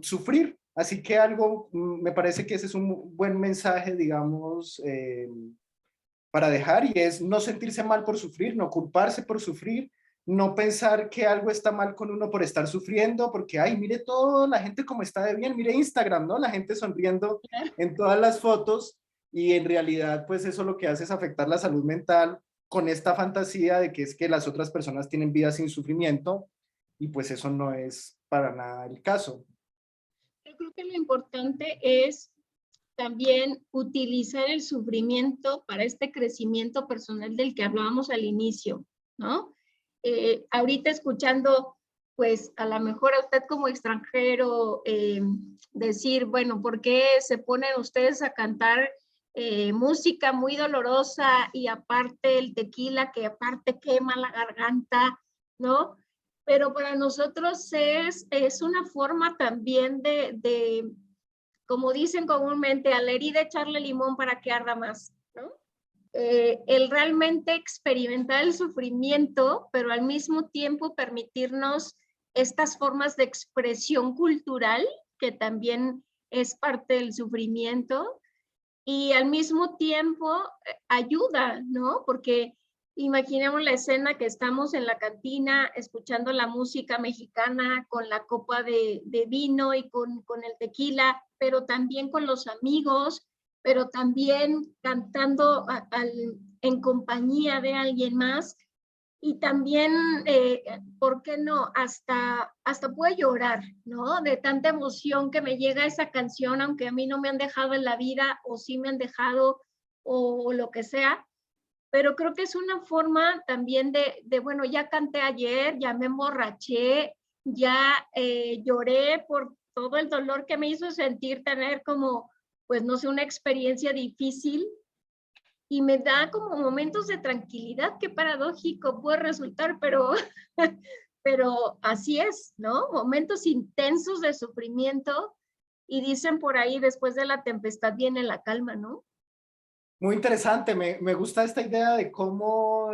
sufrir. Así que algo, me parece que ese es un buen mensaje, digamos, para dejar, y es no sentirse mal por sufrir, no culparse por sufrir, no pensar que algo está mal con uno por estar sufriendo, porque, ay, mire toda la gente como está de bien, mire Instagram, ¿no? La gente sonriendo en todas las fotos, y en realidad, pues eso lo que hace es afectar la salud mental con esta fantasía de que es que las otras personas tienen vidas sin sufrimiento, y pues eso no es para nada el caso. Yo creo que lo importante es también utilizar el sufrimiento para este crecimiento personal del que hablábamos al inicio, ¿no? Ahorita escuchando, pues a lo mejor a usted como extranjero decir, bueno, ¿por qué se ponen ustedes a cantar música muy dolorosa y aparte el tequila que aparte quema la garganta, ¿no? Pero para nosotros es una forma también de como dicen comúnmente, a la herida echarle limón para que arda más, ¿no? El realmente experimentar el sufrimiento, pero al mismo tiempo permitirnos estas formas de expresión cultural, que también es parte del sufrimiento, y al mismo tiempo ayuda, ¿no? Porque imaginemos la escena que estamos en la cantina escuchando la música mexicana con la copa de vino y con el tequila, pero también con los amigos, pero también cantando en compañía de alguien más. Y también, ¿por qué no? Hasta puedo llorar, ¿no? De tanta emoción que me llega esa canción, aunque a mí no me han dejado en la vida o sí me han dejado o lo que sea, pero creo que es una forma también bueno, ya canté ayer, ya me emborraché, ya lloré por todo el dolor que me hizo sentir tener como, pues no sé, una experiencia difícil y me da como momentos de tranquilidad, qué paradójico puede resultar, pero, pero así es, ¿no? Momentos intensos de sufrimiento y dicen por ahí, después de la tempestad viene la calma, ¿no? Muy interesante, me gusta esta idea de cómo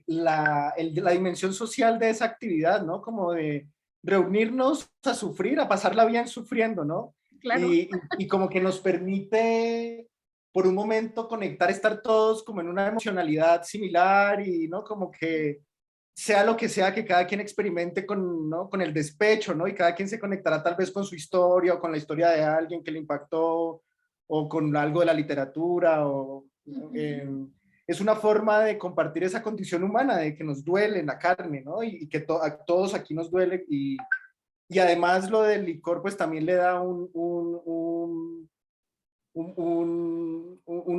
la dimensión social de esa actividad, ¿no? Como de reunirnos a sufrir, a pasarla bien sufriendo, ¿no? Claro. Y como que nos permite por un momento conectar, estar todos como en una emocionalidad similar y, ¿no? Como que sea lo que sea que cada quien experimente con, ¿no? Con el despecho, ¿no? Y cada quien se conectará tal vez con su historia o con la historia de alguien que le impactó o con algo de la literatura, o es una forma de compartir esa condición humana, de que nos duele en la carne, ¿no? Y que a todos aquí nos duele, y además lo del licor pues también le da un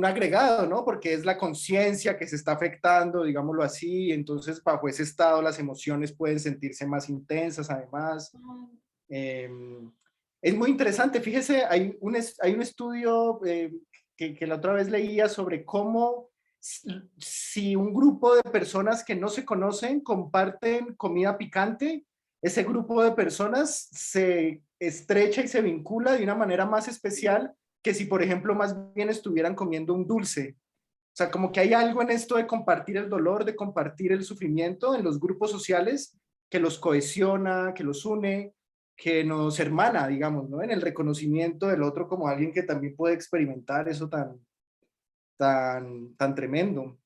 agregado, ¿no? Porque es la conciencia que se está afectando, digámoslo así, entonces bajo ese estado las emociones pueden sentirse más intensas además. Eh, es muy interesante, fíjese, hay un estudio que la otra vez leía sobre cómo si un grupo de personas que no se conocen comparten comida picante, ese grupo de personas se estrecha y se vincula de una manera más especial que si, por ejemplo, más bien estuvieran comiendo un dulce. O sea, como que hay algo en esto de compartir el dolor, de compartir el sufrimiento en los grupos sociales que los cohesiona, que los une, que nos hermana, digamos, ¿no? En el reconocimiento del otro como alguien que también puede experimentar eso tan tremendo.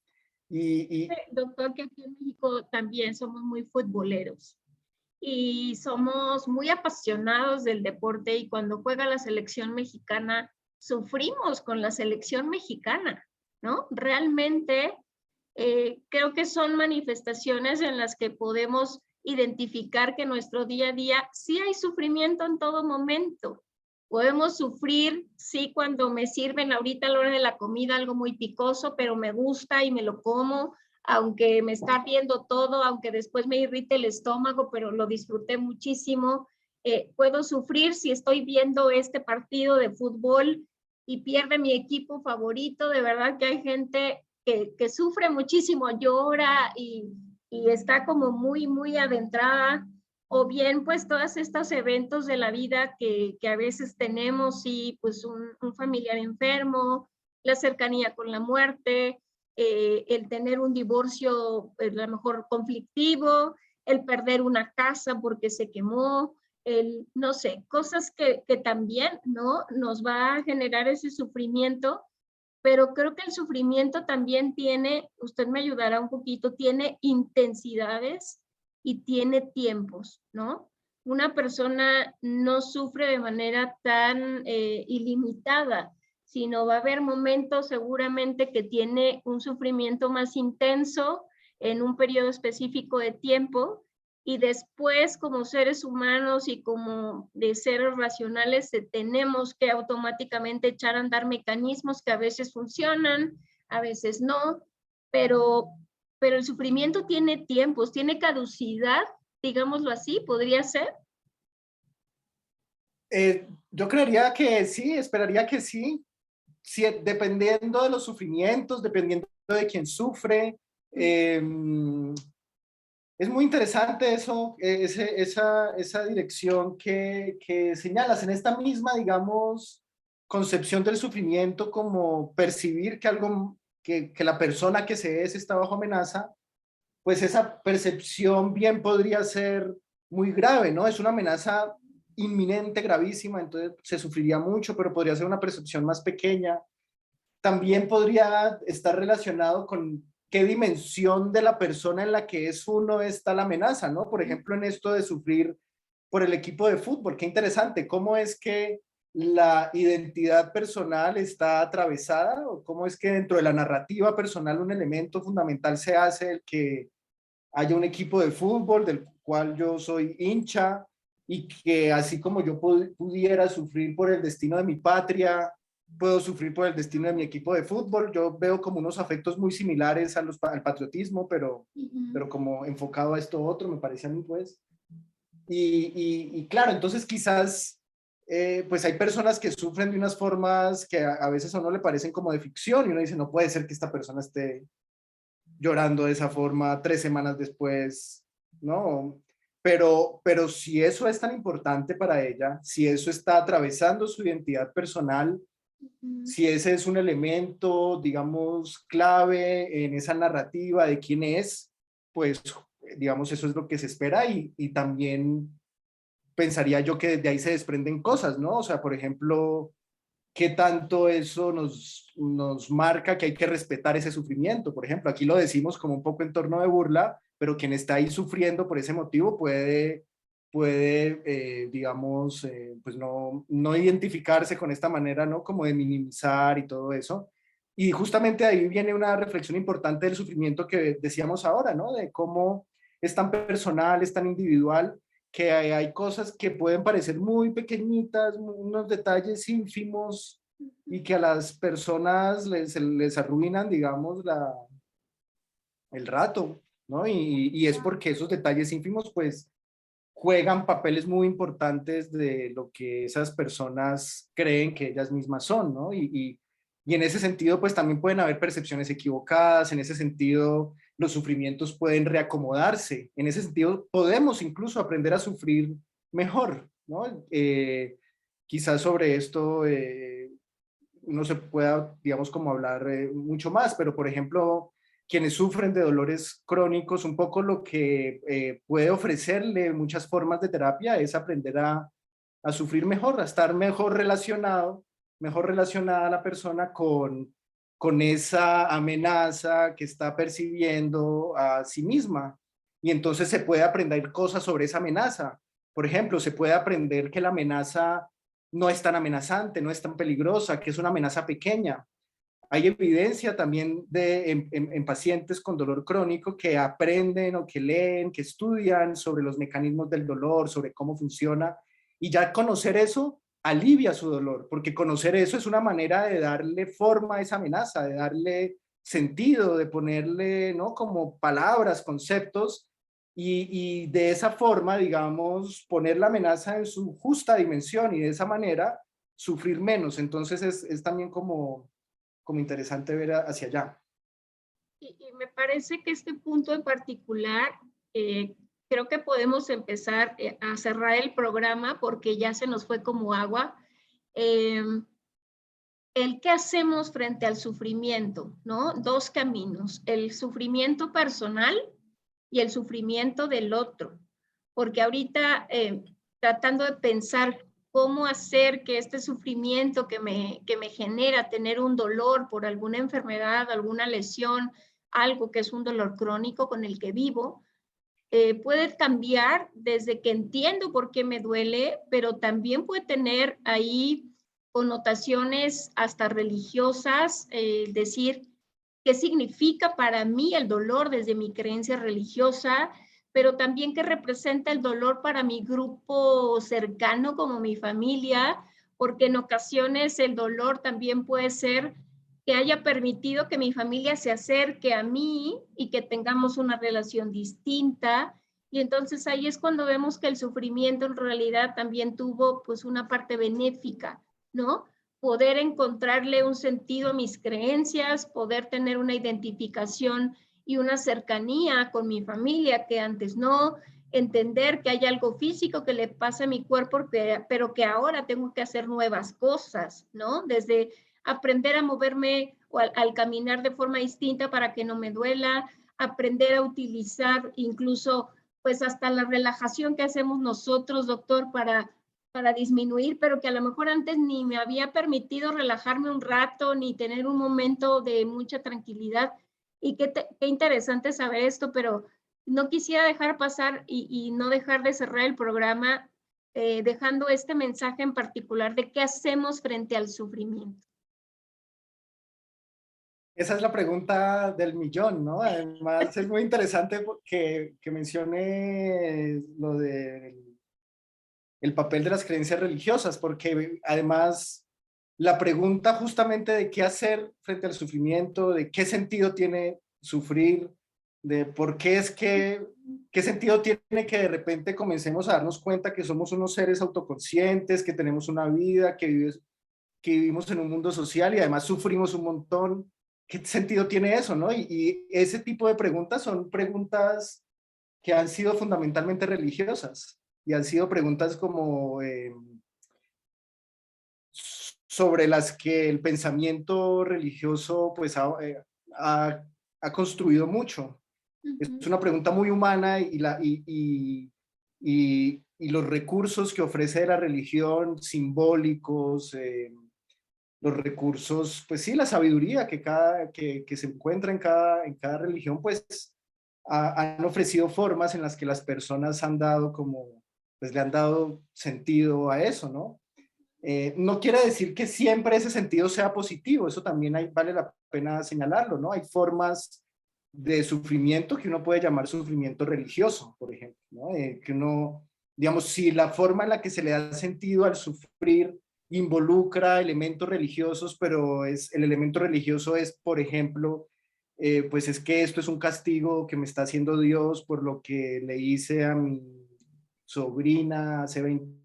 Doctor, que aquí en México también somos muy futboleros y somos muy apasionados del deporte y cuando juega la selección mexicana, sufrimos con la selección mexicana, ¿no? Realmente creo que son manifestaciones en las que podemos identificar que en nuestro día a día sí hay sufrimiento en todo momento, Podemos sufrir, sí, cuando me sirven ahorita a la hora de la comida algo muy picoso, pero me gusta y me lo como, aunque me está ardiendo todo, aunque después me irrite el estómago, pero lo disfruté muchísimo. Puedo sufrir si estoy viendo este partido de fútbol y pierde mi equipo favorito. De verdad que hay gente que sufre muchísimo, llora y está como muy, muy adentrada, o bien pues todos estos eventos de la vida que a veces tenemos, y pues un familiar enfermo, la cercanía con la muerte, el tener un divorcio a lo mejor conflictivo, el perder una casa porque se quemó, el, no sé, cosas que también, ¿no? Nos va a generar ese sufrimiento, pero creo que el sufrimiento también tiene, usted me ayudará un poquito, tiene intensidades y tiene tiempos, ¿no? Una persona no sufre de manera tan ilimitada, sino va a haber momentos seguramente que tiene un sufrimiento más intenso en un periodo específico de tiempo, y después como seres humanos y como de seres racionales tenemos que automáticamente echar a andar mecanismos que a veces funcionan, a veces no, pero, pero el sufrimiento tiene tiempos, tiene caducidad, digámoslo así, podría ser. Yo creería que sí, esperaría que sí. Sí, dependiendo de los sufrimientos, dependiendo de quién sufre. eh, es muy interesante eso, esa dirección que señalas en esta misma, digamos, concepción del sufrimiento, como percibir que algo, que la persona que se es está bajo amenaza. Pues esa percepción bien podría ser muy grave, ¿no? Es una amenaza inminente, gravísima, entonces se sufriría mucho, pero podría ser una percepción más pequeña. También podría estar relacionado con qué dimensión de la persona en la que es uno está la amenaza, ¿no? Por ejemplo, en esto de sufrir por el equipo de fútbol, qué interesante, cómo es que la identidad personal está atravesada, o cómo es que dentro de la narrativa personal un elemento fundamental se hace el que haya un equipo de fútbol del cual yo soy hincha, y que así como yo pudiera sufrir por el destino de mi patria, puedo sufrir por el destino de mi equipo de fútbol. Yo veo como unos afectos muy similares al patriotismo, pero como enfocado a esto otro, me parece a mí, pues. Y claro, entonces quizás, pues hay personas que sufren de unas formas que a veces a uno le parecen como de ficción, y uno dice, no puede ser que esta persona esté llorando de esa forma 3 semanas después, ¿no? Pero si eso es tan importante para ella, si eso está atravesando su identidad personal, si ese es un elemento, digamos, clave en esa narrativa de quién es, pues, digamos, eso es lo que se espera, y también pensaría yo que desde ahí se desprenden cosas, ¿no? O sea, por ejemplo, qué tanto eso nos marca que hay que respetar ese sufrimiento. Por ejemplo, aquí lo decimos como un poco en torno de burla, pero quien está ahí sufriendo por ese motivo puede digamos, pues no identificarse con esta manera, ¿no? Como de minimizar y todo eso. Y justamente ahí viene una reflexión importante del sufrimiento que decíamos ahora, ¿no? De cómo es tan personal, es tan individual, que hay cosas que pueden parecer muy pequeñitas, unos detalles ínfimos, y que a las personas les arruinan, digamos, el rato, ¿no? Y es porque esos detalles ínfimos, pues, juegan papeles muy importantes de lo que esas personas creen que ellas mismas son, ¿no? Y en ese sentido, pues también pueden haber percepciones equivocadas, en ese sentido los sufrimientos pueden reacomodarse, en ese sentido podemos incluso aprender a sufrir mejor, ¿no? Quizás sobre esto no se pueda, digamos, como hablar mucho más, pero por ejemplo, quienes sufren de dolores crónicos, un poco lo que puede ofrecerle muchas formas de terapia es aprender a sufrir mejor, a estar mejor relacionada a la persona con esa amenaza que está percibiendo a sí misma. Y entonces se puede aprender cosas sobre esa amenaza. Por ejemplo, se puede aprender que la amenaza no es tan amenazante, no es tan peligrosa, que es una amenaza pequeña. Hay evidencia también en pacientes con dolor crónico que aprenden o que leen, que estudian sobre los mecanismos del dolor, sobre cómo funciona, y ya conocer eso alivia su dolor, porque conocer eso es una manera de darle forma a esa amenaza, de darle sentido, de ponerle, ¿no? Como palabras, conceptos, y de esa forma, digamos, poner la amenaza en su justa dimensión y de esa manera sufrir menos. Entonces es también como interesante ver hacia allá. Y me parece que este punto en particular, creo que podemos empezar a cerrar el programa porque ya se nos fue como agua. El qué hacemos frente al sufrimiento, ¿no? Dos caminos, el sufrimiento personal y el sufrimiento del otro. Porque ahorita tratando de pensar cómo hacer que este sufrimiento que me genera tener un dolor por alguna enfermedad, alguna lesión, algo que es un dolor crónico con el que vivo, puede cambiar desde que entiendo por qué me duele, pero también puede tener ahí connotaciones hasta religiosas, decir qué significa para mí el dolor desde mi creencia religiosa, pero también qué representa el dolor para mi grupo cercano como mi familia, porque en ocasiones el dolor también puede ser que haya permitido que mi familia se acerque a mí y que tengamos una relación distinta. Y entonces ahí es cuando vemos que el sufrimiento en realidad también tuvo pues una parte benéfica, ¿no? Poder encontrarle un sentido a mis creencias, poder tener una identificación y una cercanía con mi familia que antes no, entender que hay algo físico que le pasa a mi cuerpo, pero que ahora tengo que hacer nuevas cosas, ¿no? Desde aprender a moverme o al caminar de forma distinta para que no me duela, aprender a utilizar incluso pues hasta la relajación que hacemos nosotros, doctor, para disminuir, pero que a lo mejor antes ni me había permitido relajarme un rato, ni tener un momento de mucha tranquilidad. Y qué interesante saber esto, pero no quisiera dejar pasar y no dejar de cerrar el programa dejando este mensaje en particular de qué hacemos frente al sufrimiento. Esa es la pregunta del millón, ¿no? Además, es muy interesante que mencione lo del el papel de las creencias religiosas, porque además la pregunta justamente de qué hacer frente al sufrimiento, de qué sentido tiene sufrir, de por qué es que, qué sentido tiene que de repente comencemos a darnos cuenta que somos unos seres autoconscientes, que tenemos una vida, que vivimos en un mundo social y además sufrimos un montón. ¿Qué sentido tiene eso, no? Y ese tipo de preguntas son preguntas que han sido fundamentalmente religiosas y han sido preguntas como sobre las que el pensamiento religioso pues ha construido mucho. Es Ujú. una pregunta muy humana y los recursos que ofrece la religión, simbólicos, los recursos, pues sí, la sabiduría que se encuentra en cada religión, pues han ofrecido formas en las que las personas han dado como, pues le han dado sentido a eso, ¿no? No quiere decir que siempre ese sentido sea positivo, eso también vale la pena señalarlo, ¿no? Hay formas de sufrimiento que uno puede llamar sufrimiento religioso, por ejemplo, ¿no? Que uno, digamos, si la forma en la que se le da sentido al sufrir involucra elementos religiosos, pero el elemento religioso es, por ejemplo, pues es que esto es un castigo que me está haciendo Dios por lo que le hice a mi sobrina hace 20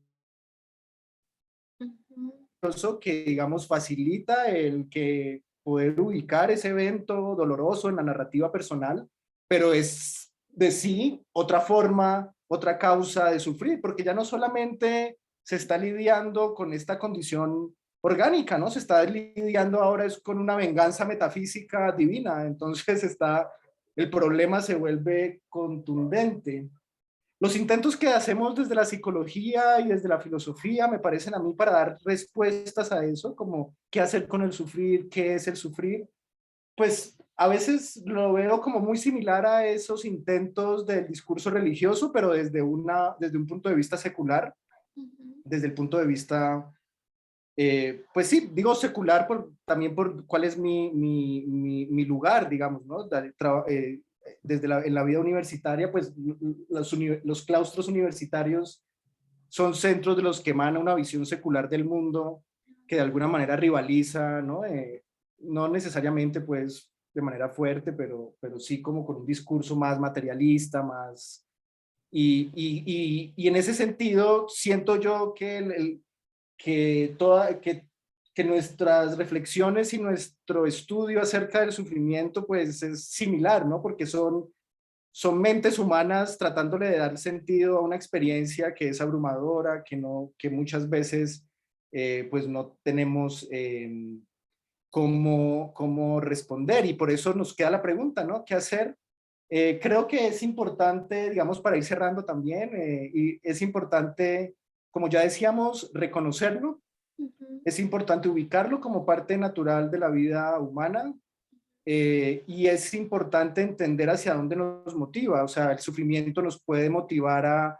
Ujú. que, digamos, facilita el que poder ubicar ese evento doloroso en la narrativa personal, pero es de sí otra forma, otra causa de sufrir, porque ya no solamente se está lidiando con esta condición orgánica, ¿no? Se está lidiando ahora es con una venganza metafísica divina, entonces el problema se vuelve contundente. Los intentos que hacemos desde la psicología y desde la filosofía me parecen a mí para dar respuestas a eso, como qué hacer con el sufrir, qué es el sufrir, pues a veces lo veo como muy similar a esos intentos del discurso religioso, pero desde un punto de vista secular, Ujú. desde el punto de vista, pues sí, digo secular también por cuál es mi lugar, digamos, ¿no? En la vida universitaria, pues los claustros universitarios son centros de los que emana una visión secular del mundo que de alguna manera rivaliza, ¿no? No necesariamente pues de manera fuerte, pero sí como con un discurso más materialista, más... Y en ese sentido siento yo que nuestras reflexiones y nuestro estudio acerca del sufrimiento pues es similar, ¿no? Porque son mentes humanas tratándole de dar sentido a una experiencia que es abrumadora, que muchas veces pues no tenemos cómo responder, y por eso nos queda la pregunta, ¿no? ¿Qué hacer? Creo que es importante, digamos, para ir cerrando también, y es importante, como ya decíamos, reconocerlo, es importante ubicarlo como parte natural de la vida humana, y es importante entender hacia dónde nos motiva. O sea, el sufrimiento nos puede motivar a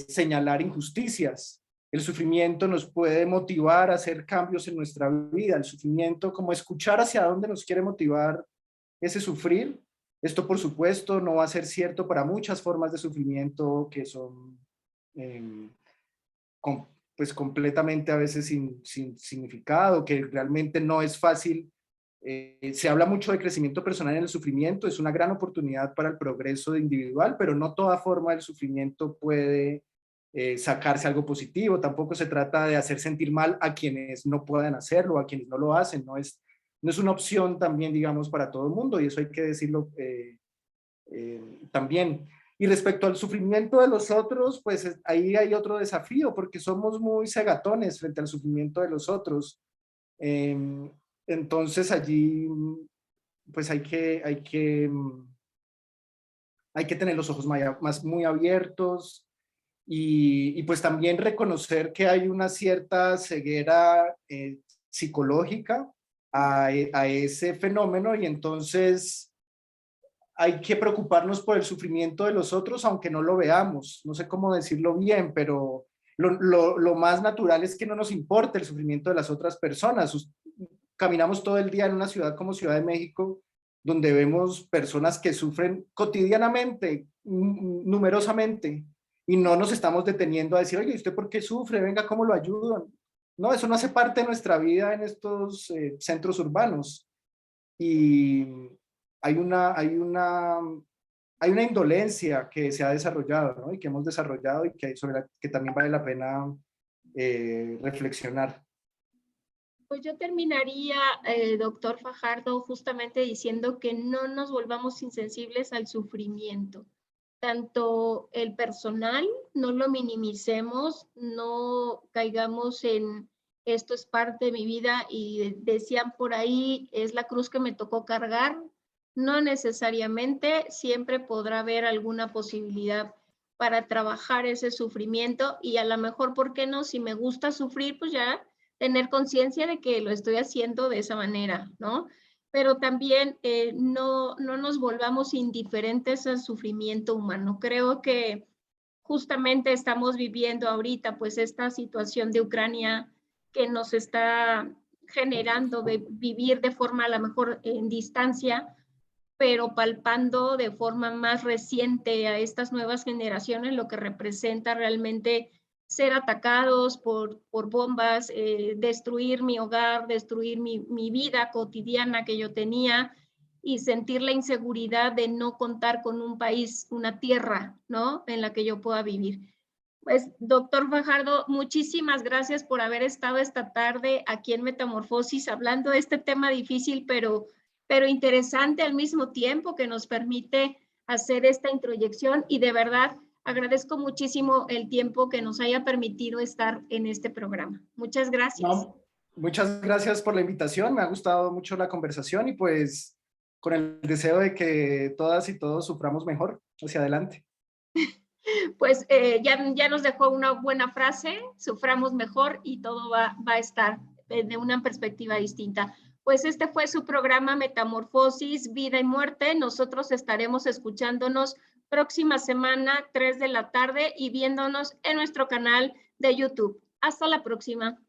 señalar injusticias, el sufrimiento nos puede motivar a hacer cambios en nuestra vida, el sufrimiento, como escuchar hacia dónde nos quiere motivar ese sufrir. Esto, por supuesto, no va a ser cierto para muchas formas de sufrimiento que son eh, pues completamente a veces sin significado, que realmente no es fácil. Se habla mucho de crecimiento personal en el sufrimiento, es una gran oportunidad para el progreso individual, pero no toda forma del sufrimiento puede sacarse algo positivo. Tampoco se trata de hacer sentir mal a quienes no puedan hacerlo, a quienes no lo hacen. No es una opción también, digamos, para todo el mundo, y eso hay que decirlo también. Y respecto al sufrimiento de los otros, pues ahí hay otro desafío, porque somos muy cegatones frente al sufrimiento de los otros. Entonces allí, pues hay que tener los ojos muy abiertos, y pues también reconocer que hay una cierta ceguera psicológica a ese fenómeno, y entonces hay que preocuparnos por el sufrimiento de los otros, aunque no lo veamos. No sé cómo decirlo bien, pero lo más natural es que no nos importe el sufrimiento de las otras personas. Caminamos todo el día en una ciudad como Ciudad de México, donde vemos personas que sufren cotidianamente, numerosamente, y no nos estamos deteniendo a decir, oye, ¿usted por qué sufre? Venga, ¿cómo lo ayudan? No, eso no hace parte de nuestra vida en estos centros urbanos. Y hay una indolencia que se ha desarrollado, ¿no? Y que hemos desarrollado, y sobre la que también vale la pena reflexionar. Pues yo terminaría, doctor Fajardo, justamente diciendo que no nos volvamos insensibles al sufrimiento. Tanto el personal, no lo minimicemos, no caigamos en esto es parte de mi vida y decían por ahí, es la cruz que me tocó cargar. No necesariamente, siempre podrá haber alguna posibilidad para trabajar ese sufrimiento, y a lo mejor, ¿por qué no? Si me gusta sufrir, pues ya tener conciencia de que lo estoy haciendo de esa manera, ¿no? Pero también no nos volvamos indiferentes al sufrimiento humano. Creo que justamente estamos viviendo ahorita pues esta situación de Ucrania que nos está generando de vivir de forma a lo mejor en distancia, pero palpando de forma más reciente a estas nuevas generaciones lo que representa realmente ser atacados por bombas, destruir mi hogar, destruir mi vida cotidiana que yo tenía, y sentir la inseguridad de no contar con un país, una tierra, ¿no? En la que yo pueda vivir. Pues, doctor Fajardo, muchísimas gracias por haber estado esta tarde aquí en Metamorfosis hablando de este tema difícil, pero interesante al mismo tiempo, que nos permite hacer esta introyección, y de verdad agradezco muchísimo el tiempo que nos haya permitido estar en este programa. Muchas gracias. No, muchas gracias por la invitación, me ha gustado mucho la conversación, y pues con el deseo de que todas y todos suframos mejor hacia adelante. Pues ya nos dejó una buena frase, suframos mejor y todo va a estar de una perspectiva distinta. Pues este fue su programa Metamorfosis, Vida y Muerte. Nosotros estaremos escuchándonos próxima semana, 3 de la tarde, y viéndonos en nuestro canal de YouTube. Hasta la próxima.